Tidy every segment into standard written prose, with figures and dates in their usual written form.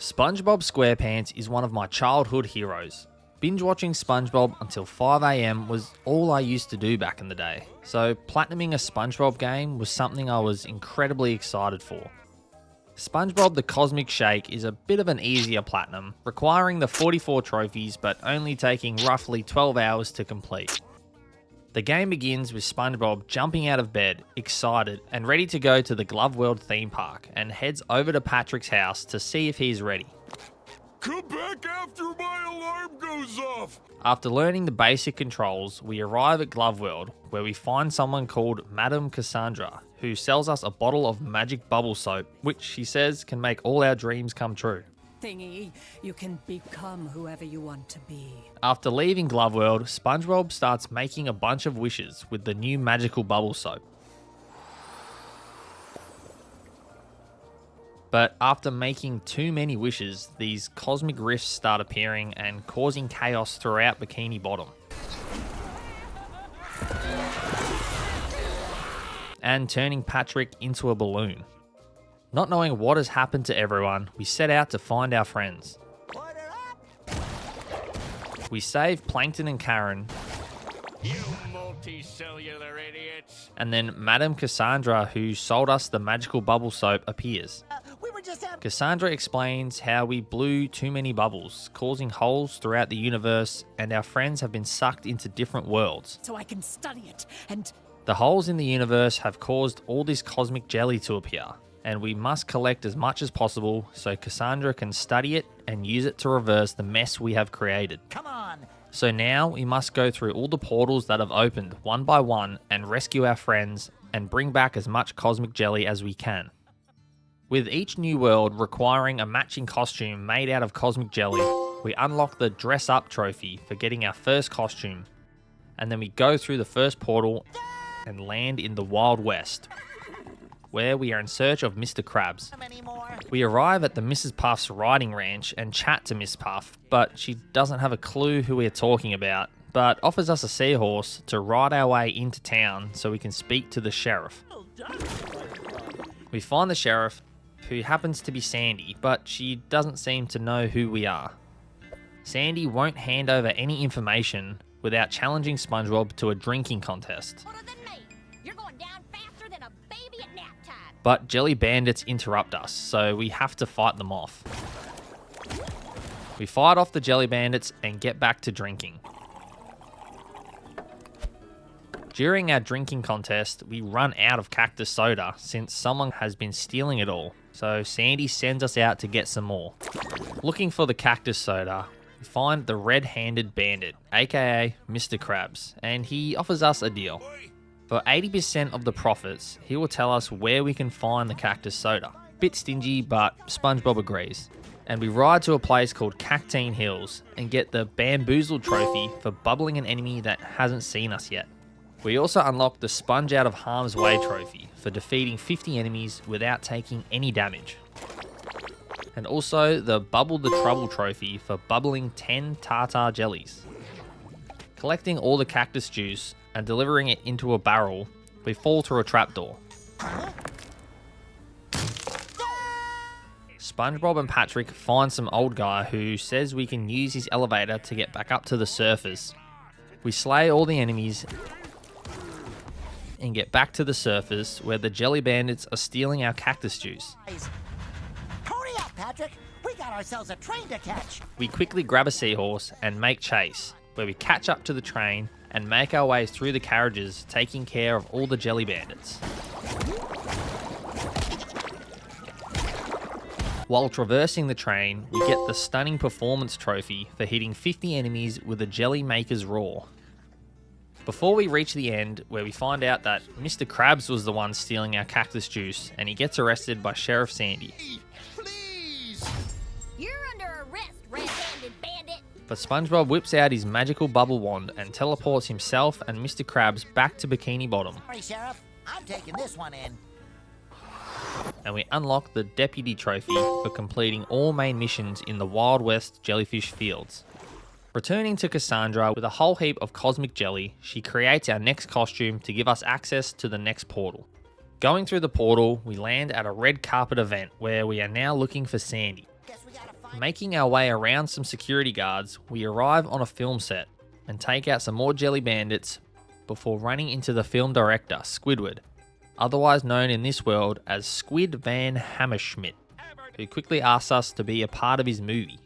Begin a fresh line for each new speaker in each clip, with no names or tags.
SpongeBob SquarePants is one of my childhood heroes. Binge watching SpongeBob until 5 AM was all I used to do back in the day, so platinuming a SpongeBob game was something I was incredibly excited for. SpongeBob The Cosmic Shake is a bit of an easier platinum, requiring the 44 trophies but only taking roughly 12 hours to complete. The game begins with SpongeBob jumping out of bed, excited and ready to go to the Glove World theme park, and heads over to Patrick's house to see if he's ready.
Come back after my alarm goes off!
After learning the basic controls, we arrive at Glove World, where we find someone called Madame Cassandra, who sells us a bottle of magic bubble soap, which she says can make all our dreams come true.
Thingy, you can become whoever you want to be.
After leaving Glove World, SpongeBob starts making a bunch of wishes with the new magical bubble soap. But after making too many wishes, these cosmic rifts start appearing and causing chaos throughout Bikini Bottom. And turning Patrick into a balloon. Not knowing what has happened to everyone, we set out to find our friends. We save Plankton and Karen.
You multicellular idiots!
And then Madame Cassandra, who sold us the magical bubble soap, appears. Cassandra explains how we blew too many bubbles, causing holes throughout the universe, and our friends have been sucked into different worlds.
So I can study it and...
The holes in the universe have caused all this cosmic jelly to appear, and we must collect as much as possible so Cassandra can study it and use it to reverse the mess we have created.
Come on!
So now we must go through all the portals that have opened one by one and rescue our friends and bring back as much cosmic jelly as we can. With each new world requiring a matching costume made out of cosmic jelly, we unlock the Dress Up trophy for getting our first costume, and then we go through the first portal and land in the Wild West, where we are in search of Mr. Krabs. We arrive at the Mrs. Puff's riding ranch and chat to Miss Puff, but she doesn't have a clue who we are talking about, but offers us a seahorse to ride our way into town so we can speak to the sheriff. We find the sheriff, who happens to be Sandy, but she doesn't seem to know who we are. Sandy won't hand over any information without challenging SpongeBob to a drinking contest.
You're going down faster than a baby at nap time.
But jelly bandits interrupt us, so we have to fight them off. We fight off the jelly bandits and get back to drinking. During our drinking contest, we run out of cactus soda since someone has been stealing it all, so Sandy sends us out to get some more. Looking for the cactus soda, we find the red-handed bandit, aka Mr. Krabs, and he offers us a deal. For 80% of the profits, he will tell us where we can find the cactus soda. Bit stingy, but SpongeBob agrees. And we ride to a place called Cactine Hills and get the Bamboozled trophy for bubbling an enemy that hasn't seen us yet. We also unlock the Sponge Out of Harm's Way trophy for defeating 50 enemies without taking any damage. And also the Bubble the Trouble trophy for bubbling 10 tartar jellies. Collecting all the cactus juice and delivering it into a barrel, we fall through a trapdoor. SpongeBob and Patrick find some old guy who says we can use his elevator to get back up to the surface. We slay all the enemies and get back to the surface where the jelly bandits are stealing our cactus juice.
Hurry up, Patrick! We got ourselves a train to catch!
We quickly grab a seahorse and make chase, where we catch up to the train and make our way through the carriages, taking care of all the jelly bandits. While traversing the train, we get the stunning performance trophy for hitting 50 enemies with a Jelly Maker's Roar. Before we reach the end, where we find out that Mr. Krabs was the one stealing our cactus juice, and he gets arrested by Sheriff Sandy.
Please!
You're under arrest, red-handed bandit.
But SpongeBob whips out his magical bubble wand and teleports himself and Mr. Krabs back to Bikini Bottom.
Sorry, Sheriff. I'm taking this one in.
And we unlock the Deputy Trophy for completing all main missions in the Wild West Jellyfish Fields. Returning to Cassandra with a whole heap of cosmic jelly, she creates our next costume to give us access to the next portal. Going through the portal, we land at a red carpet event where we are now looking for Sandy.
Guess we gotta
Making our way around some security guards, we arrive on a film set and take out some more jelly bandits before running into the film director, Squidward, otherwise known in this world as Squid Van Hammerschmidt, who quickly asks us to be a part of his movie.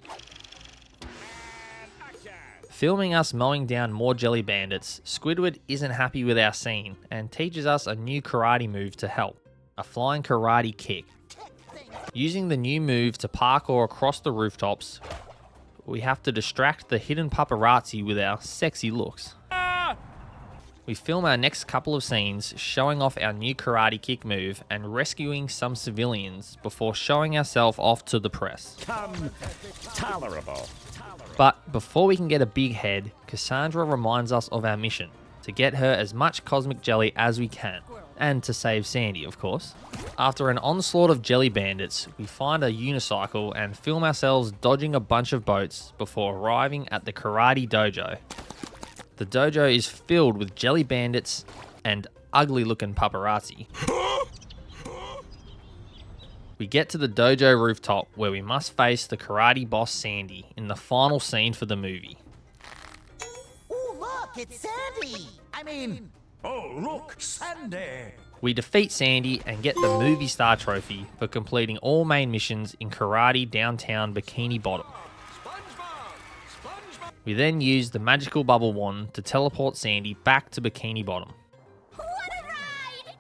Filming us mowing down more jelly bandits, Squidward isn't happy with our scene and teaches us a new karate move to help, a flying karate kick. Using the new move to parkour across the rooftops, we have to distract the hidden paparazzi with our sexy looks. We film our next couple of scenes showing off our new karate kick move and rescuing some civilians before showing ourselves off to the press.
Tolerable.
But before we can get a big head, Cassandra reminds us of our mission, to get her as much cosmic jelly as we can, and to save Sandy, of course. After an onslaught of jelly bandits, we find a unicycle and film ourselves dodging a bunch of boats before arriving at the karate dojo. The dojo is filled with jelly bandits and ugly looking paparazzi. We get to the dojo rooftop where we must face the karate boss Sandy in the final scene for the movie.
Ooh, look, it's Sandy!
Oh, look, Sandy.
We defeat Sandy and get the movie star trophy for completing all main missions in karate downtown Bikini Bottom. We then use the magical bubble wand to teleport Sandy back to Bikini Bottom.
What a ride!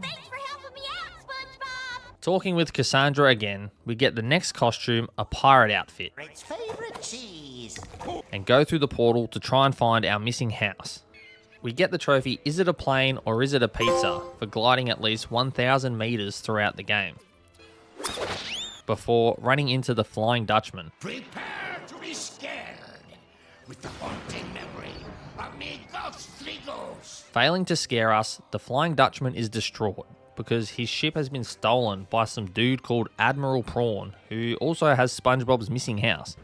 Thanks for helping me out, SpongeBob!
Talking with Cassandra again, we get the next costume, a pirate outfit,
Its favorite cheese.
and go through the portal to try and find our missing house. We get the trophy, Is It a Plane or Is It a Pizza, for gliding at least 1,000 meters throughout the game, before running into the Flying Dutchman.
Prepare to be scared with the haunting memory of me ghostly ghost.
Failing to scare us, the Flying Dutchman is distraught because his ship has been stolen by some dude called Admiral Prawn, who also has SpongeBob's missing house.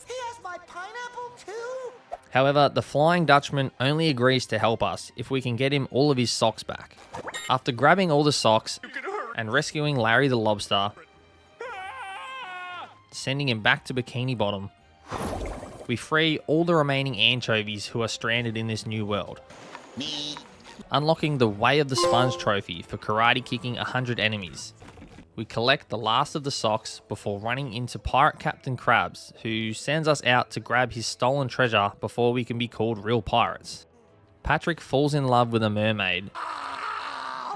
He has my pineapple too?
However, the Flying Dutchman only agrees to help us if we can get him all of his socks back. After grabbing all the socks and rescuing Larry the Lobster, sending him back to Bikini Bottom, we free all the remaining anchovies who are stranded in this new world, unlocking the Way of the Sponge trophy for karate kicking 100 enemies. We collect the last of the socks before running into Pirate Captain Krabs, who sends us out to grab his stolen treasure before we can be called real pirates. Patrick falls in love with a mermaid,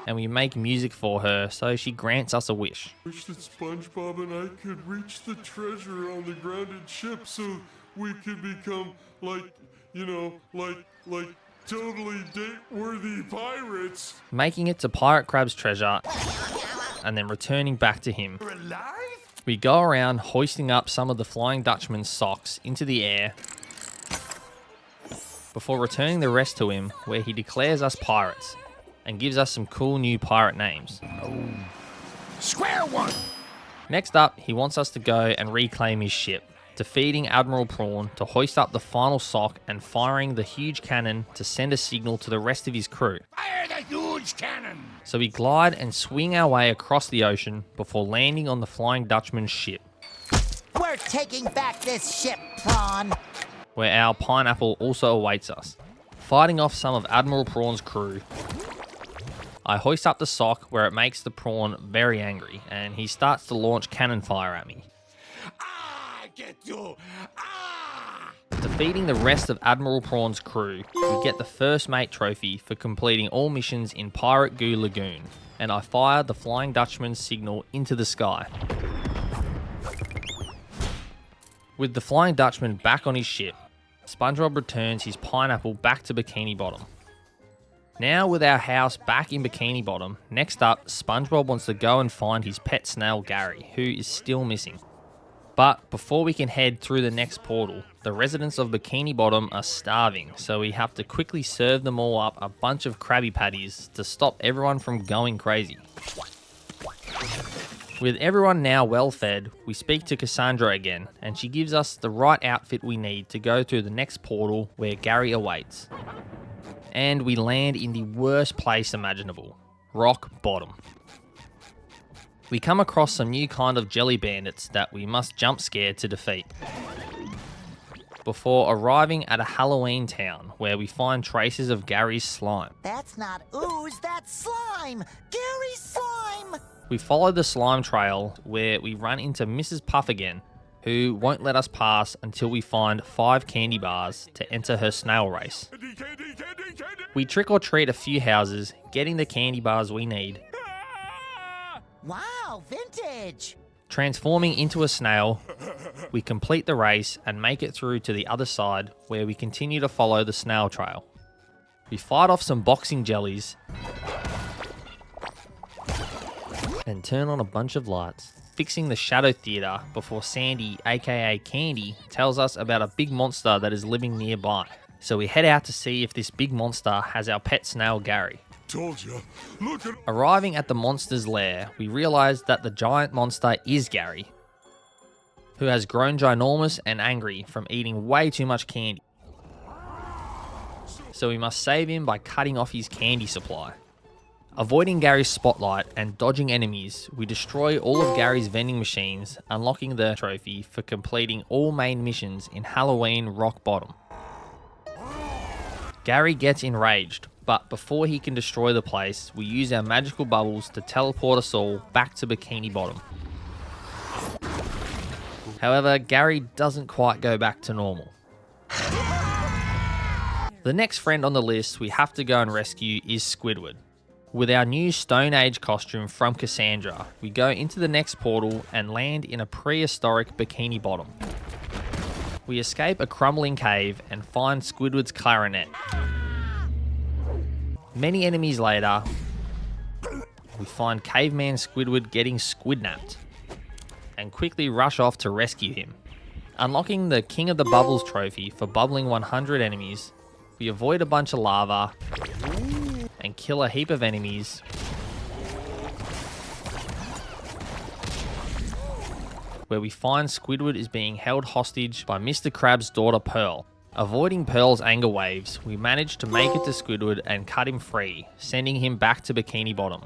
and we make music for her so she grants us a wish.
Wish that SpongeBob and I could reach the treasure on the grounded ship so we could become like totally date-worthy pirates.
Making it to Pirate Crab's treasure and then returning back to him.
We're alive?
We go around hoisting up some of the Flying Dutchman's socks into the air before returning the rest to him, where he declares us pirates and gives us some cool new pirate names.
Square one.
Next up, he wants us to go and reclaim his ship, defeating Admiral Prawn to hoist up the final sock and firing the huge cannon to send a signal to the rest of his crew.
Fire the huge cannon.
So we glide and swing our way across the ocean before landing on the Flying Dutchman's ship,
We're taking back this ship, Prawn.
where our pineapple also awaits us. Fighting off some of Admiral Prawn's crew, I hoist up the sock where it makes the prawn very angry, and he starts to launch cannon fire at me.
Ah, get you. Ah.
Defeating the rest of Admiral Prawn's crew, we get the first mate trophy for completing all missions in Pirate Goo Lagoon, and I fire the Flying Dutchman's signal into the sky. With the Flying Dutchman back on his ship, SpongeBob returns his pineapple back to Bikini Bottom. Now with our house back in Bikini Bottom, next up, SpongeBob wants to go and find his pet snail Gary, who is still missing. But before we can head through the next portal, the residents of Bikini Bottom are starving, so we have to quickly serve them all up a bunch of Krabby Patties to stop everyone from going crazy. With everyone now well fed, we speak to Cassandra again, and she gives us the right outfit we need to go through the next portal where Gary awaits. And we land in the worst place imaginable, Rock Bottom. We come across some new kind of jelly bandits that we must jump scare to defeat, before arriving at a Halloween town where we find traces of Gary's slime.
That's not ooze, that's slime! Gary's slime!
We follow the slime trail where we run into Mrs. Puff again, who won't let us pass until we find 5 candy bars to enter her snail race. We trick or treat a few houses, getting the candy bars we need,
Wow, vintage!
transforming into a snail. We complete the race and make it through to the other side where we continue to follow the snail trail. We fight off some boxing jellies and turn on a bunch of lights, fixing the Shadow Theatre before Sandy, aka Candy, tells us about a big monster that is living nearby. So we head out to see if this big monster has our pet snail Gary.
Told ya. Look at
Arriving at the monster's lair, we realise that the giant monster is Gary, who has grown ginormous and angry from eating way too much candy. So we must save him by cutting off his candy supply. Avoiding Gary's spotlight and dodging enemies, we destroy all of Gary's vending machines, unlocking the trophy for completing all main missions in Halloween Rock Bottom. Gary gets enraged, but before he can destroy the place, we use our magical bubbles to teleport us all back to Bikini Bottom. However, Gary doesn't quite go back to normal. The next friend on the list we have to go and rescue is Squidward. With our new Stone Age costume from Cassandra, we go into the next portal and land in a prehistoric Bikini Bottom. We escape a crumbling cave and find Squidward's clarinet. Many enemies later, we find Caveman Squidward getting squidnapped and quickly rush off to rescue him. Unlocking the King of the Bubbles trophy for bubbling 100 enemies, we avoid a bunch of lava and kill a heap of enemies. Where we find Squidward is being held hostage by Mr. Crab's daughter Pearl. Avoiding Pearl's anger waves, we manage to make it to Squidward and cut him free, sending him back to Bikini Bottom,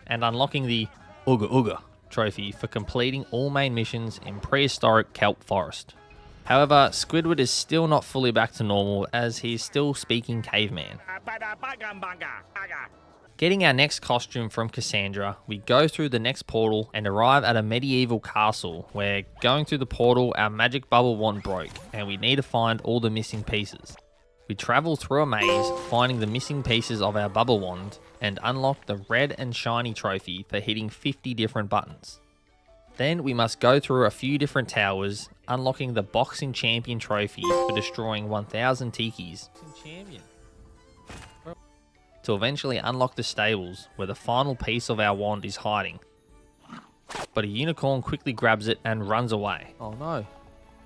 and unlocking the Ooga Ooga trophy for completing all main missions in prehistoric kelp forest. However, Squidward is still not fully back to normal as he is still speaking caveman. Getting our next costume from Cassandra, we go through the next portal and arrive at a medieval castle where, going through the portal, our magic bubble wand broke and we need to find all the missing pieces. We travel through a maze, finding the missing pieces of our bubble wand and unlock the red and shiny trophy for hitting 50 different buttons. Then we must go through a few different towers, unlocking the boxing champion trophy for destroying 1000 tikis. To eventually unlock the stables, where the final piece of our wand is hiding. But a unicorn quickly grabs it and runs away. Oh no.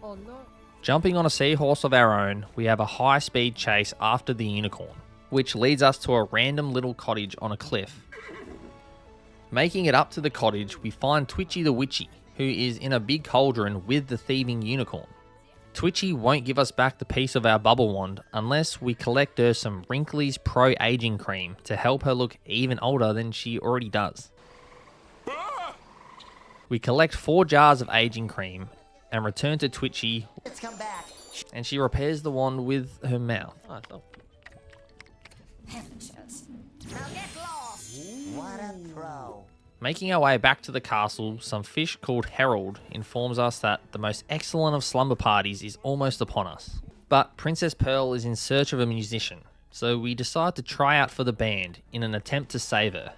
Oh no. Jumping on a seahorse of our own, we have a high-speed chase after the unicorn, which leads us to a random little cottage on a cliff. Making it up to the cottage, we find Twitchy the Witchy, who is in a big cauldron with the thieving unicorn. Twitchy won't give us back the piece of our bubble wand unless we collect her some Wrinkly's Pro Aging Cream to help her look even older than she already does. We collect 4 jars of aging cream and return to Twitchy,
Let's come back.
and she repairs the wand with her mouth.
What a pro.
Making our way back to the castle, some fish called Herald informs us that the most excellent of slumber parties is almost upon us. But Princess Pearl is in search of a musician, so we decide to try out for the band in an attempt to save her.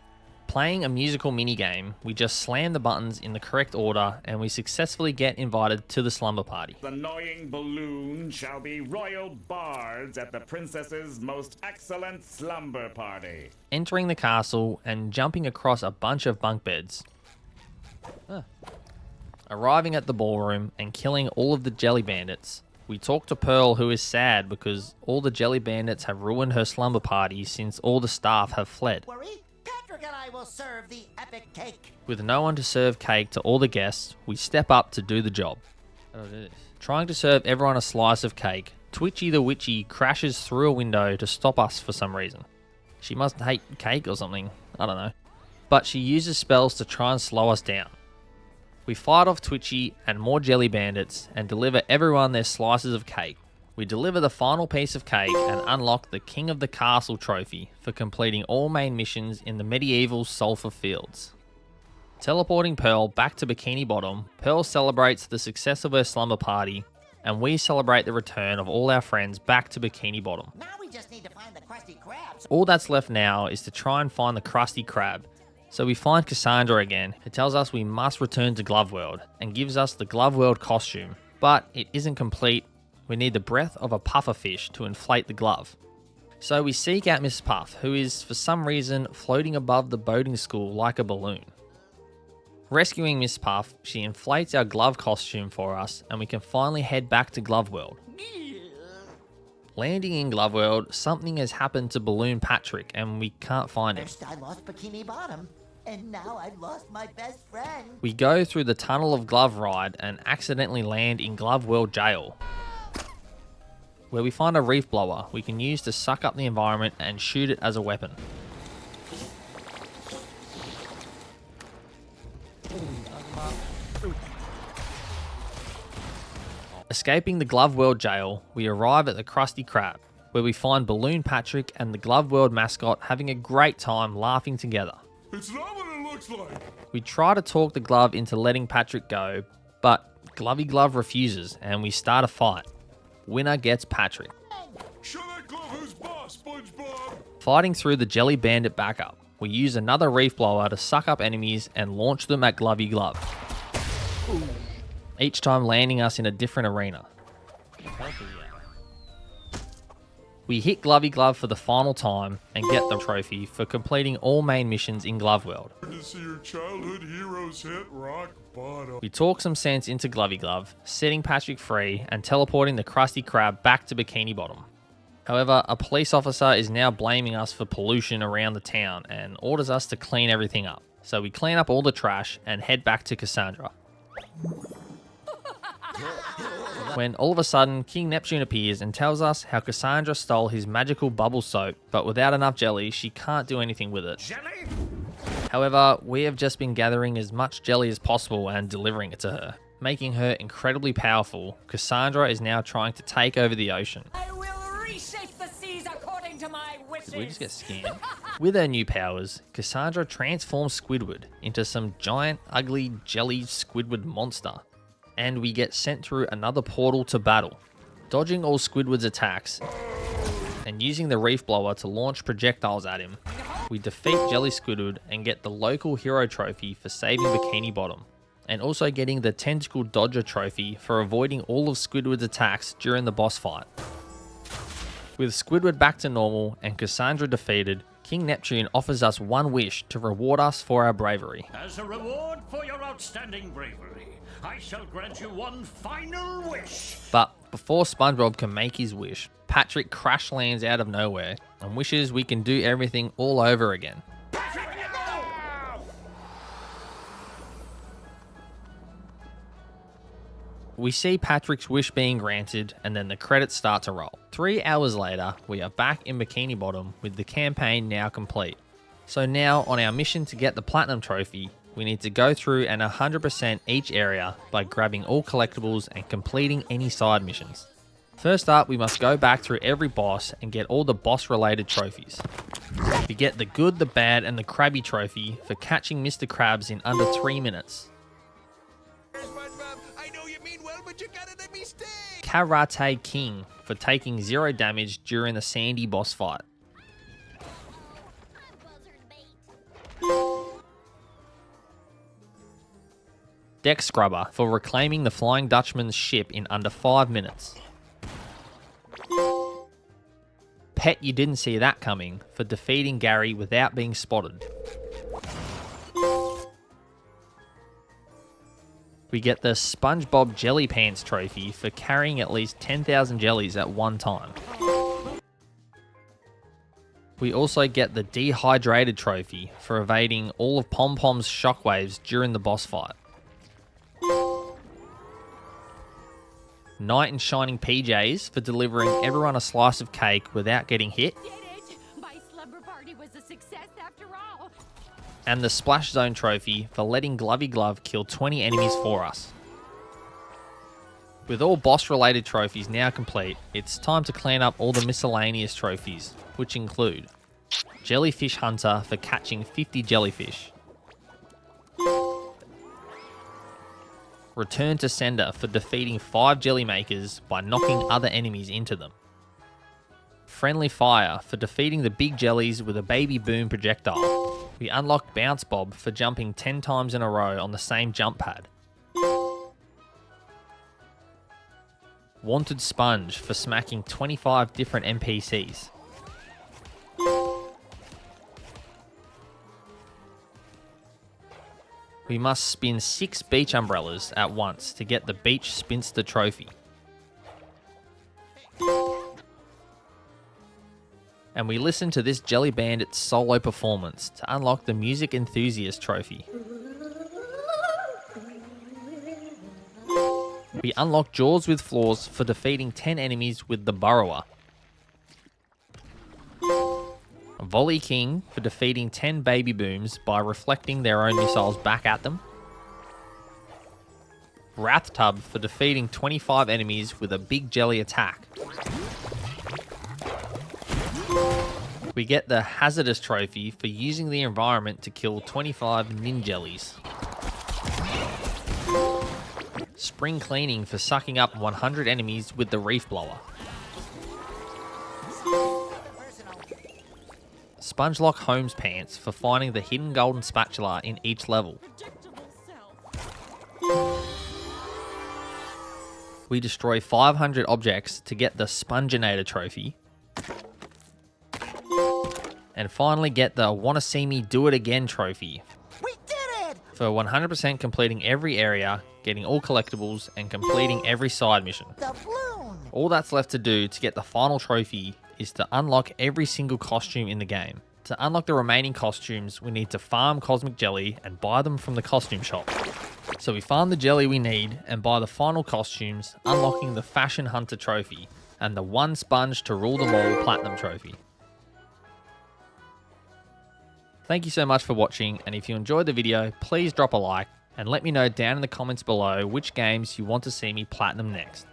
Playing a musical minigame, we just slam the buttons in the correct order and we successfully get invited to the slumber party.
The annoying balloon shall be royal bards at the princess's most excellent slumber party.
Entering the castle and jumping across a bunch of bunk beds. Arriving at the ballroom and killing all of the jelly bandits. We talk to Pearl, who is sad because all the jelly bandits have ruined her slumber party since all the staff have fled.
Worry? Patrick and I will serve the epic cake.
With no one to serve cake to all the guests, we step up to do the job. Trying to serve everyone a slice of cake, Twitchy the Witchy crashes through a window to stop us for some reason. She must hate cake or something, I don't know. but she uses spells to try and slow us down. We fight off Twitchy and more jelly bandits and deliver everyone their slices of cake. We deliver the final piece of cake and unlock the King of the Castle trophy for completing all main missions in the medieval Sulphur Fields. Teleporting Pearl back to Bikini Bottom, Pearl celebrates the success of her slumber party, and we celebrate the return of all our friends back to Bikini Bottom.
Now we just need to find the Krusty Krabs.
All that's left now is to try and find the Krusty Krab. So we find Cassandra again, who tells us we must return to Glove World, and gives us the Glove World costume. But it isn't complete. We need the breath of a pufferfish to inflate the glove. So we seek out Miss Puff, who is, for some reason, floating above the boating school like a balloon. Rescuing Miss Puff, she inflates our glove costume for us, and we can finally head back to Glove World. Landing in Glove World, something has happened to Balloon Patrick, and we can't find him.
First I lost Bikini Bottom, and now I've lost my best friend.
We go through the Tunnel of Glove ride and accidentally land in Glove World Jail, where we find a reef blower we can use to suck up the environment and shoot it as a weapon. Escaping the Glove World jail, we arrive at the Krusty Krab, where we find Balloon Patrick and the Glove World mascot having a great time laughing together.
It's not what it looks like.
We try to talk the glove into letting Patrick go, but Glovey Glove refuses and we start a fight. Winner gets Patrick.
Show that glove who's boss, Spongebob.
Fighting through the Jelly Bandit backup, we use another reef blower to suck up enemies and launch them at Glovey Glove, each time landing us in a different arena. We hit Glovey Glove for the final time and get the trophy for completing all main missions in Glove World.
To see your childhood heroes hit rock bottom.
We talk some sense into Glovey Glove, setting Patrick free and teleporting the Krusty Krab back to Bikini Bottom. However, a police officer is now blaming us for pollution around the town and orders us to clean everything up. So we clean up all the trash and head back to Cassandra. When all of a sudden, King Neptune appears and tells us how Cassandra stole his magical bubble soap, but without enough jelly, she can't do anything with it.
Jelly?
However, we have just been gathering as much jelly as possible and delivering it to her. Making her incredibly powerful, Cassandra is now trying to take over the ocean.
I will reshape the seas according to my wishes.
Did we just get scammed? With her new powers, Cassandra transforms Squidward into some giant, ugly, jelly Squidward monster. And we get sent through another portal to battle, dodging all Squidward's attacks and using the reef blower to launch projectiles at him. We defeat Jelly Squidward and get the local hero trophy for saving Bikini Bottom, and also getting the Tentacle Dodger trophy for avoiding all of Squidward's attacks during the boss fight. With Squidward back to normal and Cassandra defeated, King Neptune offers us one wish to reward us for our bravery.
As a reward for your outstanding bravery, I shall grant you one final wish.
But before SpongeBob can make his wish, Patrick crash lands out of nowhere and wishes we can do everything all over again. We see Patrick's wish being granted and then the credits start to roll. 3 hours later, we are back in Bikini Bottom with the campaign now complete. So now on our mission to get the Platinum Trophy, we need to go through an 100% each area by grabbing all collectibles and completing any side missions. First up, we must go back through every boss and get all the boss related trophies. We get the Good, the Bad and the Krabby trophy for catching Mr. Krabs in under 3 minutes.
I know you mean well, but you got it a mistake.
Karate King for taking 0 damage during the Sandy boss fight. Deck Scrubber for reclaiming the Flying Dutchman's ship in under 5 minutes. Pet You Didn't See That Coming for defeating Gary without being spotted. We get the SpongeBob Jelly Pants trophy for carrying at least 10,000 jellies at one time. We also get the Dehydrated trophy for evading all of Pom Pom's shockwaves during the boss fight. Knight in Shining PJs for delivering everyone a slice of cake without getting hit.
Did it! My slumber party was a success after all.
and the Splash Zone trophy for letting Glovey Glove kill 20 enemies for us. With all boss related trophies now complete, it's time to clean up all the miscellaneous trophies, which include Jellyfish Hunter for catching 50 jellyfish, Return to Sender for defeating 5 jelly makers by knocking other enemies into them, Friendly Fire for defeating the big jellies with a baby boom projectile. We unlocked Bounce Bob for jumping 10 times in a row on the same jump pad, Wanted Sponge for smacking 25 different NPCs, we must spin 6 beach umbrellas at once to get the Beach Spinster trophy. And we listen to this Jelly Bandit solo performance to unlock the Music Enthusiast trophy. We unlock Jaws with Flaws for defeating 10 enemies with the Burrower, Volley King for defeating 10 baby booms by reflecting their own missiles back at them, Wrath Tub for defeating 25 enemies with a big jelly attack. We get the Hazardous trophy for using the environment to kill 25 ninjellies, Spring Cleaning for sucking up 100 enemies with the Reef Blower, Spongelock Holmes Pants for finding the hidden golden spatula in each level. We destroy 500 objects to get the Sponginator trophy. And finally get the Wanna See Me Do It Again trophy
We did it!
for 100% completing every area, getting all collectibles, and completing every side mission.
The balloon!
All that's left to do to get the final trophy is to unlock every single costume in the game. To unlock the remaining costumes, we need to farm Cosmic Jelly and buy them from the costume shop. So we farm the jelly we need and buy the final costumes, unlocking the Fashion Hunter trophy and the One Sponge to Rule Them All Platinum trophy. Thank you so much for watching, and if you enjoyed the video, please drop a like and let me know down in the comments below which games you want to see me platinum next.